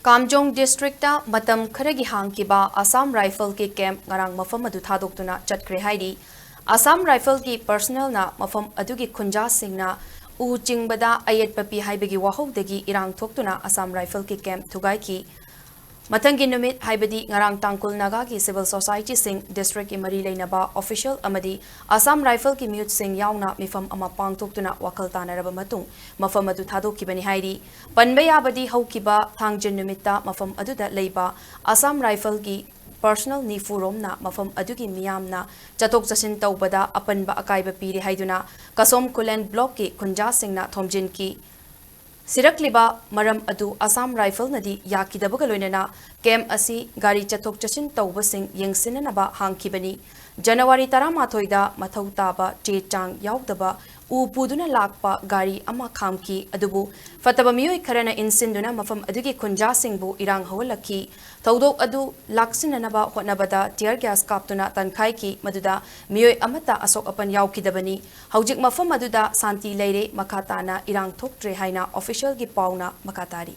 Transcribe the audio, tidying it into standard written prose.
Kamjong District matam kharagi hangkhiba Assam Rifle ki camp Ngarang Mafam adu Thadoktuna Chatkhre Hairi Assam Rifle ki personnel na mafam adugi khunja singna u chingbada ayet papi haibagi wahodagi irang thoktuna Assam Rifle ki camp thugai ki Matangi numit haibadi ngarang tangkul naga ki civil society sing district ki mari leinaba official amadi Assam Rifle ki mute sing yauna mifam ama pangtoktuna wakal tanaraba matung mafam adu thadokibani hairi panbe yabadi haukiba thangjin numitta mafam aduda leiba Assam Rifle ki personal nifuromna mafam adugi miyamna chatok chasin tawbada apanba akaiba piri haiduna kasom kulen block ki khunja singna thomjin ki Sirakliba maram adu Assam Rifle nadi yakidabaga loinana kem asi gari chathok chachin tawbasing yengsinanaba hangkhibani January 13 da mathau taba che chang yaudaba u puduna lakpa gari ama khamki adubu fataba miyoi kharana insinduna mafam adugi khunja singbu irang hawlaki thaudok adu laksinanaba hotnabada tear gas kaptuna tankhai ki maduda miyoi amata asok apan yaukidabani haujik mafam aduda santi leire makatana irang thoktre haina official gi pauna makatari